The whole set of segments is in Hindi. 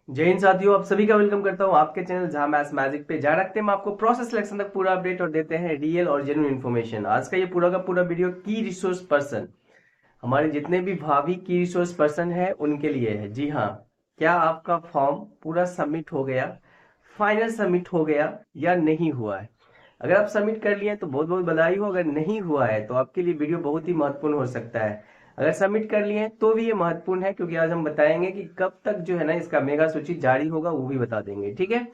जय हिंद साथियों, आप सभी का वेलकम करता हूं आपके चैनल जहां मैथ्स मैजिक पे। जहां रखते हैं हम आपको प्रोसेस सिलेक्शन तक पूरा अपडेट और देते हैं रियल और जेन्युइन इन्फॉर्मेशन। आज का ये पूरा का पूरा वीडियो की रिसोर्स पर्सन, हमारे जितने भी भावी की रिसोर्स पर्सन है उनके लिए है। जी हाँ, क्या आपका फॉर्म पूरा सबमिट हो गया, फाइनल सबमिट हो गया या नहीं हुआ है? अगर आप सबमिट कर लिए तो बहुत बहुत बधाई हो। अगर नहीं हुआ है तो आपके लिए वीडियो बहुत ही महत्वपूर्ण हो सकता है। अगर सबमिट कर लिए तो भी ये महत्वपूर्ण है, क्योंकि आज हम बताएंगे कि कब तक जो है ना इसका मेगा सूची जारी होगा, वो भी बता देंगे। ठीक है,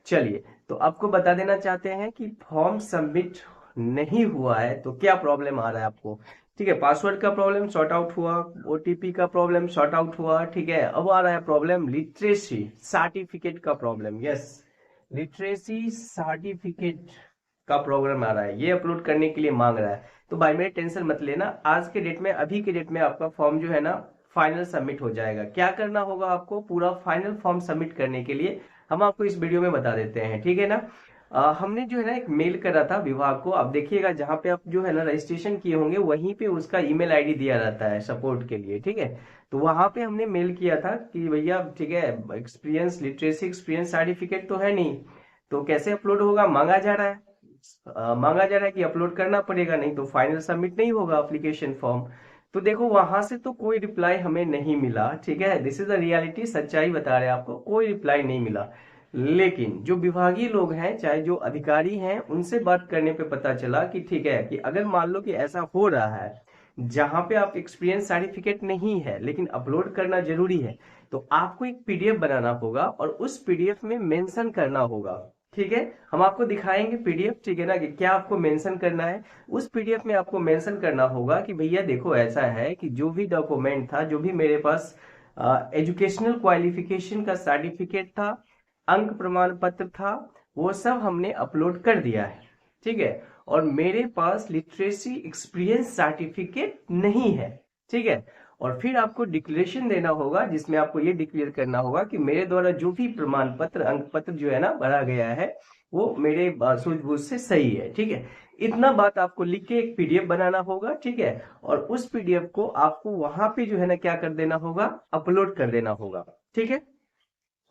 चलिए। तो आपको बता देना चाहते हैं कि फॉर्म सबमिट नहीं हुआ है तो क्या प्रॉब्लम आ रहा है आपको। ठीक है, पासवर्ड का प्रॉब्लम सॉर्ट आउट हुआ, ओटीपी का प्रॉब्लम सॉर्ट आउट हुआ। ठीक है, अब आ रहा है प्रॉब्लम लिटरेसी सर्टिफिकेट का प्रॉब्लम। यस, लिटरेसी सर्टिफिकेट का प्रोग्राम आ रहा है, ये अपलोड करने के लिए मांग रहा है। तो भाई मेरे टेंशन मत लेना, आज के डेट में, अभी के डेट में आपका फॉर्म जो है ना फाइनल सबमिट हो जाएगा। क्या करना होगा आपको पूरा फाइनल फॉर्म सबमिट करने के लिए, हम आपको इस वीडियो में बता देते हैं। ठीक है ना। हमने जो है ना एक मेल करा था विभाग को। आप देखिएगा जहां पे आप जो है ना रजिस्ट्रेशन किए होंगे वहीं पे उसका ईमेल आईडी दिया रहता है सपोर्ट के लिए। ठीक है, तो वहां पे हमने मेल किया था कि भैया ठीक है, एक्सपीरियंस लिटरेसी एक्सपीरियंस सर्टिफिकेट तो है नहीं, तो कैसे अपलोड होगा। मांगा जा रहा है, मांगा जा रहा है कि अपलोड करना पड़ेगा, नहीं तो फाइनल सबमिट नहीं होगा एप्लीकेशन फॉर्म। तो देखो वहां से तो कोई रिप्लाई हमें नहीं मिला। ठीक है, दिस इज द रियलिटी, सच्चाई बता रहे हैं आपको, कोई रिप्लाई नहीं मिला। लेकिन जो विभागीय लोग हैं, चाहे जो अधिकारी हैं, उनसे बात करने पे पता चला कि ठीक है, कि अगर मान लो कि ऐसा हो रहा है जहां पे आप एक्सपीरियंस सर्टिफिकेट नहीं है लेकिन अपलोड करना जरूरी है, तो आपको एक पीडीएफ बनाना होगा और उस पीडीएफ में मेंशन करना होगा। ठीक है, हम आपको दिखाएंगे पीडीएफ। ठीक है ना, कि क्या आपको मेंशन करना है। उस पीडीएफ में आपको मेंशन करना होगा कि भैया देखो ऐसा है कि जो भी डॉक्यूमेंट था, जो भी मेरे पास एजुकेशनल क्वालिफिकेशन का सर्टिफिकेट था, अंक प्रमाण पत्र था, वो सब हमने अपलोड कर दिया है। ठीक है, और मेरे पास लिटरेसी एक्सपीरियंस सर्टिफिकेट नहीं है। ठीक है, और फिर आपको डिक्लेरेशन देना होगा जिसमें आपको ये डिक्लेयर करना होगा कि मेरे द्वारा जो भी प्रमाण पत्र अंक पत्र जो है ना भरा गया है वो मेरे सूझबूझ से सही है। ठीक है, इतना बात आपको लिख के एक पीडीएफ बनाना होगा। ठीक है, और उस पीडीएफ को आपको वहां पे जो है ना क्या कर देना होगा, अपलोड कर देना होगा। ठीक है,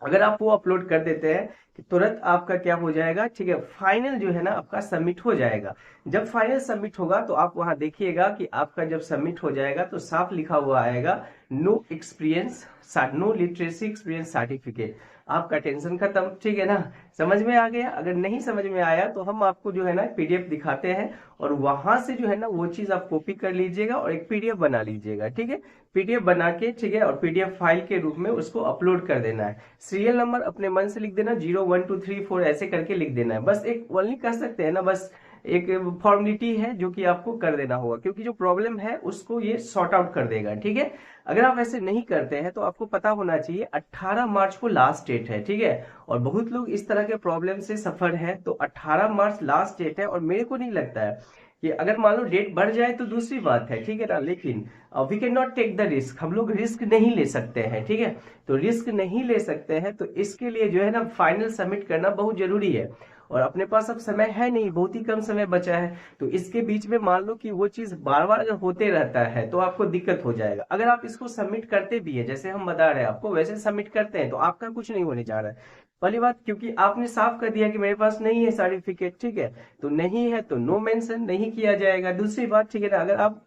अगर आप वो अपलोड कर देते हैं कि तुरंत आपका क्या हो जाएगा, ठीक है, फाइनल जो है ना आपका सबमिट हो जाएगा। जब फाइनल सबमिट होगा तो आप वहां देखिएगा कि आपका जब सबमिट हो जाएगा तो साफ लिखा हुआ आएगा no experience, no literacy experience certificate. आपका टेंशन खत्म। ठीक है ना, समझ में आ गया। अगर नहीं समझ में आया तो हम आपको जो है ना पीडीएफ दिखाते हैं और वहां से जो है ना वो चीज आप कॉपी कर लीजिएगा और एक पीडीएफ बना लीजिएगा। ठीक है, पीडीएफ बना के, ठीक है, और पीडीएफ फाइल के रूप में उसको अपलोड कर देना है। सीरियल नंबर अपने मन से लिख देना, 0 1 2 3 4 ऐसे करके लिख देना है। बस एक ओनली कह सकते हैं ना, बस एक फॉर्मेलिटी है जो कि आपको कर देना होगा, क्योंकि जो प्रॉब्लम है उसको ये सॉर्ट आउट कर देगा। ठीक है, अगर आप ऐसे नहीं करते हैं तो आपको पता होना चाहिए 18 मार्च को लास्ट डेट है। ठीक है, और बहुत लोग इस तरह के प्रॉब्लम से सफर है, तो 18 मार्च लास्ट डेट है। और मेरे को नहीं लगता है कि अगर मान लो डेट बढ़ जाए तो दूसरी बात है। ठीक है ना, लेकिन we can not take the risk, हम लोग रिस्क नहीं ले सकते हैं। ठीक है, तो रिस्क नहीं ले सकते हैं तो इसके लिए जो है ना फाइनल सबमिट करना बहुत जरूरी है। और अपने पास अब समय है नहीं, बहुत ही कम समय बचा है। तो इसके बीच में मान लो कि वो चीज बार बार अगर होते रहता है तो आपको दिक्कत हो जाएगा। अगर आप इसको सबमिट करते भी है, जैसे हम बता रहे हैं आपको, वैसे सबमिट करते हैं तो आपका कुछ नहीं होने जा रहा है। पहली बात, क्योंकि आपने साफ कर दिया कि मेरे पास नहीं है सर्टिफिकेट। ठीक है, तो नहीं है तो नो मेंशन नहीं किया जाएगा। दूसरी बात, ठीक है ना, अगर आप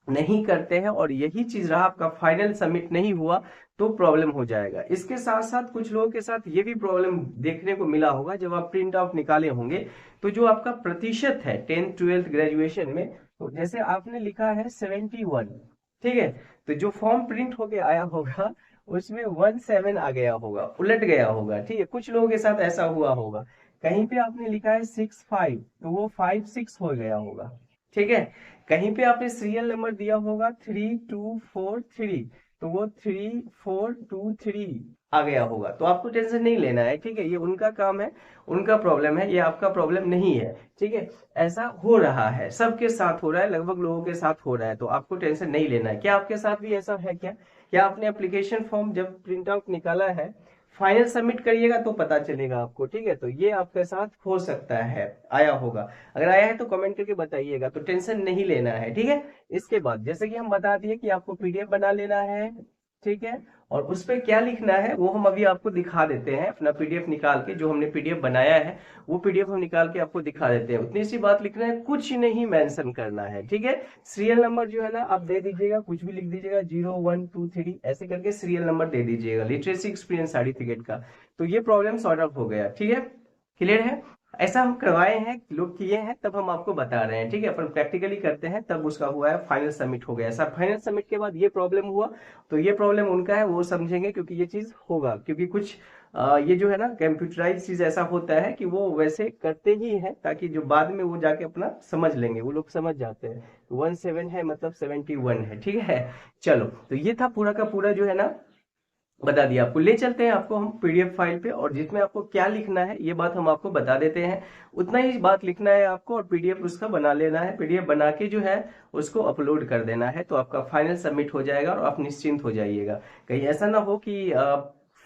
नहीं करते हैं और यही चीज रहा आपका फाइनल सबमिट नहीं हुआ तो प्रॉब्लम हो जाएगा। इसके साथ साथ कुछ लोगों के साथ ये भी प्रॉब्लम देखने को मिला होगा, जब आप प्रिंट आउट निकाले होंगे तो जो आपका प्रतिशत है 10th 12th ग्रेजुएशन में, तो जैसे आपने लिखा है 71। ठीक है, तो जो फॉर्म प्रिंट होके आया होगा उसमें 17 आ गया होगा, उलट गया होगा। ठीक है, कुछ लोगों के साथ ऐसा हुआ होगा। कहीं पे आपने लिखा है 65 तो वो 56 हो गया होगा। ठीक है, कहीं पे आपने सीरियल नंबर दिया होगा 3243 तो वो 3423 आ गया होगा। तो आपको टेंशन नहीं लेना है। ठीक है, ये उनका काम है, उनका प्रॉब्लम है, ये आपका प्रॉब्लम नहीं है। ठीक है, ऐसा हो रहा है, सबके साथ हो रहा है, लगभग लोगों के साथ हो रहा है, तो आपको टेंशन नहीं लेना है। क्या आपके साथ भी ऐसा है क्या? क्या आपने एप्लीकेशन फॉर्म जब प्रिंट आउट निकाला है, फाइनल सबमिट करिएगा तो पता चलेगा आपको। ठीक है, तो ये आपके साथ हो सकता है आया होगा। अगर आया है तो कमेंट करके बताइएगा, तो टेंशन नहीं लेना है। ठीक है, इसके बाद जैसे कि हम बता दिए कि आपको पीडीएफ बना लेना है, ठीक है। और उस पे क्या लिखना है वो हम अभी आपको दिखा देते हैं, अपना पीडीएफ निकाल के, जो हमने पीडीएफ बनाया है वो पीडीएफ हम निकाल के आपको दिखा देते हैं। उतनी सी बात लिखना है, कुछ नहीं मेंशन करना है, ठीक है। सीरियल नंबर जो है ना आप दे दीजिएगा, कुछ भी लिख दीजिएगा, 0 1 2 3 ऐसे करके सीरियल नंबर दे दीजिएगा, लिटरेसी एक्सपीरियंस सर्टिफिकेट का। तो ये प्रॉब्लम सॉर्ट आउट हो गया, ठीक है, क्लियर है। ऐसा हम करवाए हैं, लोग किए हैं, तब हम आपको बता रहे हैं, ठीक है। अपन प्रैक्टिकली करते हैं तब उसका हुआ है, फाइनल सबमिट हो गया। सर फाइनल सबमिट के बाद ये प्रॉब्लम हुआ, तो ये प्रॉब्लम उनका है, वो समझेंगे, क्योंकि ये चीज होगा, क्योंकि कुछ ये जो है ना कंप्यूटराइज चीज ऐसा होता है कि वो वैसे करते ही है, ताकि जो बाद में वो जाके अपना समझ लेंगे, वो लोग समझ जाते हैं। 17 है मतलब 71 है, ठीक है। चलो, तो ये था पूरा का पूरा जो है ना, बता दिया आपको। ले चलते हैं आपको हम पीडीएफ फाइल पे, और जिसमें आपको क्या लिखना है ये बात हम आपको बता देते हैं। उतना ही बात लिखना है आपको, और पीडीएफ उसका बना लेना है। पीडीएफ बना के जो है उसको अपलोड कर देना है, तो आपका फाइनल सबमिट हो जाएगा और आप निश्चिंत हो जाइएगा। कहीं ऐसा ना हो कि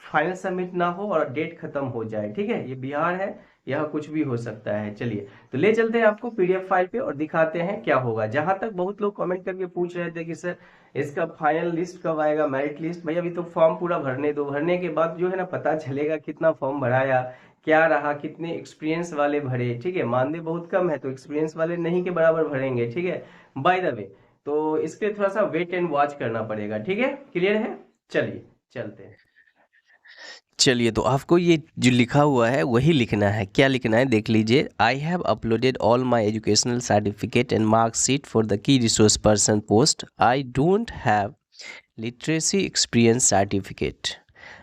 फाइनल सबमिट ना हो और डेट खत्म हो जाए, ठीक है। ये बिहार है, यह कुछ भी हो सकता है। चलिए, तो ले चलते हैं आपको पीडीएफ फाइल पे और दिखाते हैं क्या होगा। जहां तक बहुत लोग कमेंट करके पूछ रहे थे कि सर इसका फाइनल लिस्ट कब आएगा, मेरिट लिस्ट, भाई अभी तो फॉर्म पूरा भरने दो। भरने के बाद जो है ना पता चलेगा कितना फॉर्म भराया, क्या रहा, कितने एक्सपीरियंस वाले भरे, ठीक है। मानदेय बहुत कम है तो एक्सपीरियंस वाले नहीं के बराबर भरेंगे, ठीक है। बाय द वे, तो इसके लिए थोड़ा सा वेट एंड वॉच करना पड़ेगा, ठीक है, क्लियर है। चलिए चलते हैं। चलिए, तो आपको ये जो लिखा हुआ है वही लिखना है। क्या लिखना है देख लीजिए। I have uploaded all my educational certificate and marksheet for the key resource person post. I don't have literacy experience certificate.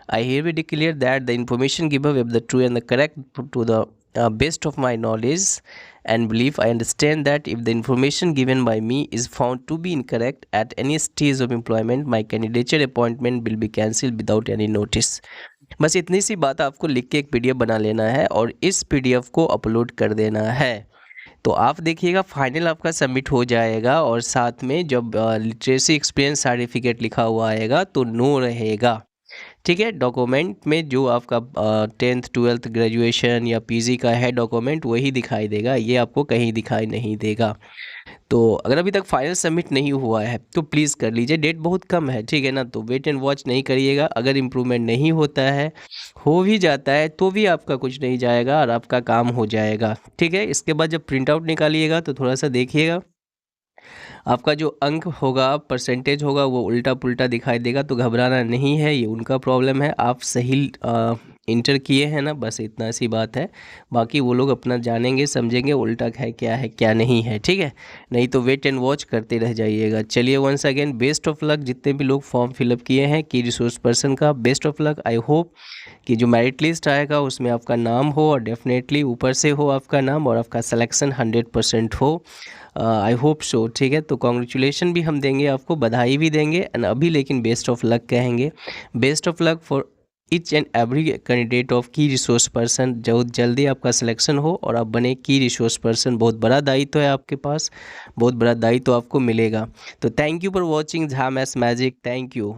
I hereby declare that the information given is the true and the correct to the best of my knowledge and belief. I understand that if the information given by me is found to be incorrect at any stage of employment, my candidature appointment will be cancelled without any notice. बस इतनी सी बात आपको लिख के एक पीडीएफ बना लेना है और इस पीडीएफ को अपलोड कर देना है। तो आप देखिएगा फाइनल आपका सबमिट हो जाएगा, और साथ में जब लिटरेसी एक्सपीरियंस सर्टिफिकेट लिखा हुआ आएगा तो नो रहेगा, ठीक है। डॉक्यूमेंट में जो आपका 10th 12th ग्रेजुएशन या पीजी का है डॉक्यूमेंट वही दिखाई देगा, ये आपको कहीं दिखाई नहीं देगा। तो अगर अभी तक फाइनल सबमिट नहीं हुआ है तो प्लीज़ कर लीजिए, डेट बहुत कम है, ठीक है ना। तो वेट एंड वॉच नहीं करिएगा। अगर इम्प्रूवमेंट नहीं होता है, हो भी जाता है, तो भी आपका कुछ नहीं जाएगा और आपका काम हो जाएगा, ठीक है। इसके बाद जब प्रिंट आउट निकालिएगा तो थोड़ा सा देखिएगा, आपका जो अंक होगा, परसेंटेज होगा, वो उल्टा पुल्टा दिखाई देगा। तो घबराना नहीं है, ये उनका प्रॉब्लम है। आप सही इंटर किए हैं ना, बस इतना सी बात है। बाकी वो लोग अपना जानेंगे समझेंगे उल्टा है क्या नहीं है, ठीक है। नहीं तो वेट एंड वॉच करते रह जाइएगा। चलिए, once again best of luck. जितने भी लोग फॉर्म फिलअप किए हैं की रिसोर्स पर्सन का, best of luck. I hope कि जो मेरिट लिस्ट आएगा उसमें आपका नाम हो, और डेफिनेटली ऊपर से हो आपका नाम, और आपका सिलेक्शन 100% हो। आई होप सो, ठीक है। तो कॉन्ग्रेचुलेशन भी हम देंगे आपको, बधाई भी देंगे एंड अभी, लेकिन बेस्ट ऑफ लक कहेंगे। Best of luck for each and every candidate of की रिसोर्स पर्सन। बहुत जल्दी आपका सिलेक्शन हो और आप बने की रिसोर्स पर्सन। बहुत बड़ा दायित्व है आपके पास, बहुत बड़ा दायित्व आपको मिलेगा। तो thank you for watching Jha maths magic. Thank you.